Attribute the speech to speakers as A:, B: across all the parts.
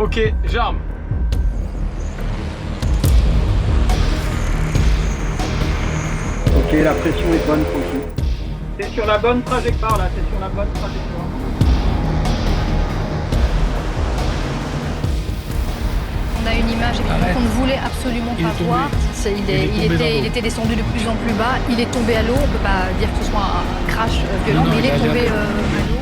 A: Ok, j'arme.
B: Ok, la pression est bonne, tranquille. C'est sur la bonne trajectoire là, c'est sur la bonne trajectoire.
C: On a une image évidemment qu'on ne voulait absolument pas voir. Il était descendu de plus en plus bas, il est tombé à l'eau, on ne peut pas dire que ce soit un crash violent, mais il est tombé à l'eau.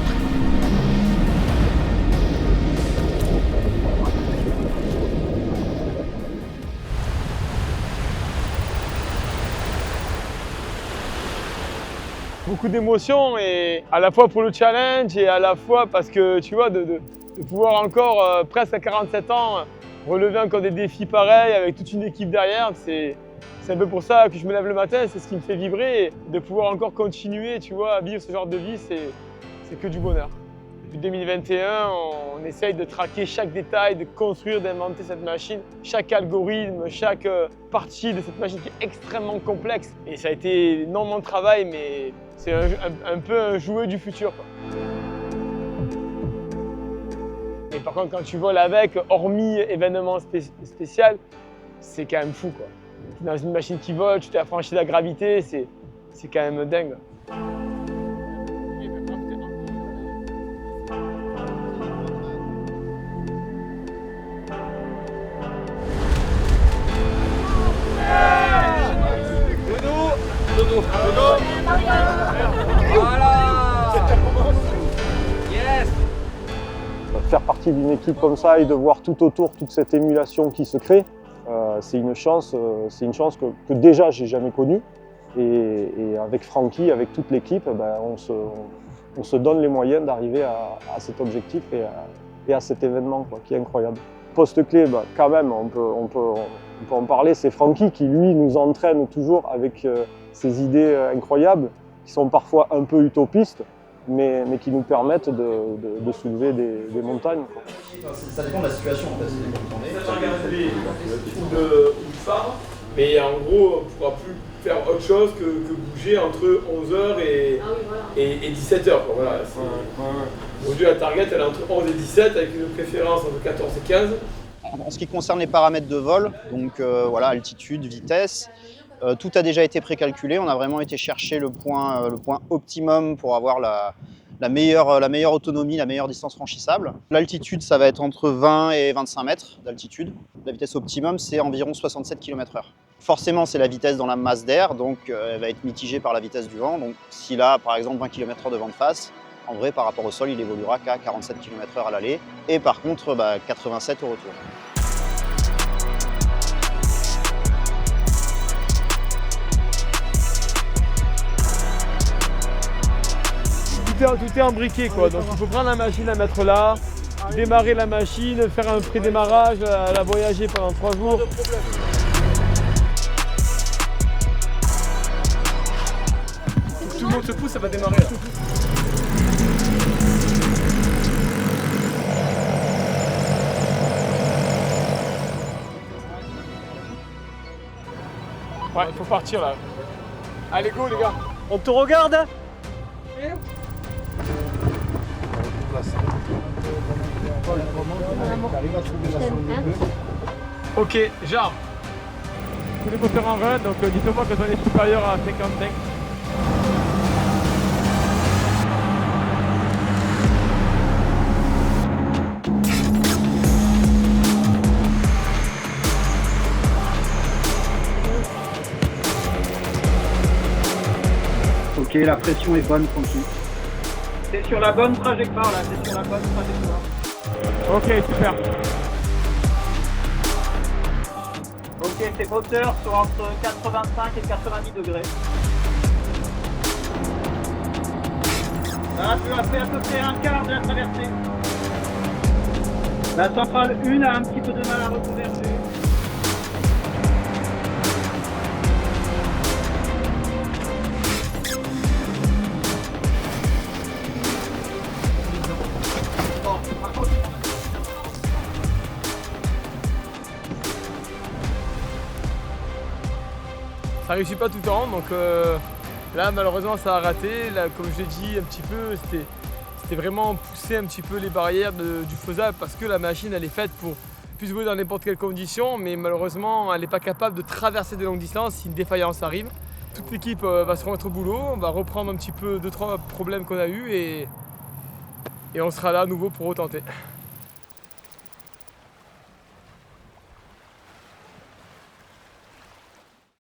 A: Beaucoup d'émotions, et à la fois pour le challenge et à la fois parce que tu vois, de pouvoir encore presque à 47 ans relever encore des défis pareils avec toute une équipe derrière, c'est un peu pour ça que je me lève le matin, c'est ce qui me fait vibrer, et de pouvoir encore continuer, tu vois, à vivre ce genre de vie, c'est que du bonheur. Depuis 2021, on essaye de traquer chaque détail, de construire, d'inventer cette machine, chaque algorithme, chaque partie de cette machine qui est extrêmement complexe. Et ça a été énormément de travail, mais c'est un peu un jouet du futur, quoi. Et par contre, quand tu voles avec, hormis événement spécial, c'est quand même fou, quoi. Tu es dans une machine qui vole, tu t'es affranchi de la gravité, c'est quand même dingue.
D: Faire partie d'une équipe comme ça et de voir tout autour toute cette émulation qui se crée, c'est une chance que déjà j'ai jamais connue. Et avec Francky, avec toute l'équipe, on se donne les moyens d'arriver à cet objectif et à cet événement, quoi, qui est incroyable. Poste clé, quand même, on peut en parler, c'est Francky qui lui nous entraîne toujours avec ses idées incroyables, qui sont parfois un peu utopistes, mais qui nous permettent de soulever des montagnes, quoi.
E: Ça dépend de la situation en fait.
A: Ça regarde les trous de phare, mais en gros on ne pourra plus faire autre chose que bouger entre 11h et 17h. Voilà. Aujourd'hui la target elle est entre 11 et 17 avec une préférence entre 14 et 15.
E: En ce qui concerne les paramètres de vol, donc voilà, altitude, vitesse, tout a déjà été précalculé. On a vraiment été chercher le point optimum pour avoir la meilleure autonomie, la meilleure distance franchissable. L'altitude, ça va être entre 20 et 25 mètres d'altitude. La vitesse optimum, c'est environ 67 km/h. Forcément, c'est la vitesse dans la masse d'air, donc elle va être mitigée par la vitesse du vent. Donc s'il a par exemple 20 km/h de vent de face, en vrai, par rapport au sol, il évoluera qu'à 47 km/h à l'aller et par contre 87 au retour.
A: Tout est imbriqué, quoi. Donc il faut prendre la machine, la mettre là, démarrer la machine, faire un pré-démarrage, la voyager pendant 3 jours. Tout le monde se pousse, ça va démarrer là. Ouais, il faut partir là. Allez, go les gars. On te regarde? Ok, j'arme. Tous les moteurs en run, donc dites-moi quand on est supérieur à 55.
B: Ok, la pression est bonne, tranquille. C'est sur la bonne trajectoire là, c'est sur la bonne trajectoire.
A: Ok, super.
B: Ok, ces moteurs sont entre 85 et 90 degrés. Là, tu as fait à peu près un quart de la traversée. La centrale 1 a un petit peu de mal à reconverger.
A: Ça réussit pas tout le temps, donc là malheureusement ça a raté. Là, comme je l'ai dit un petit peu, c'était c'est vraiment pousser un petit peu les barrières du faisable parce que la machine elle est faite pour puisse rouler dans n'importe quelle condition, mais malheureusement elle n'est pas capable de traverser de longues distances si une défaillance arrive. Toute l'équipe va se remettre au boulot, on va reprendre un petit peu 2-3 problèmes qu'on a eus et on sera là à nouveau pour retenter.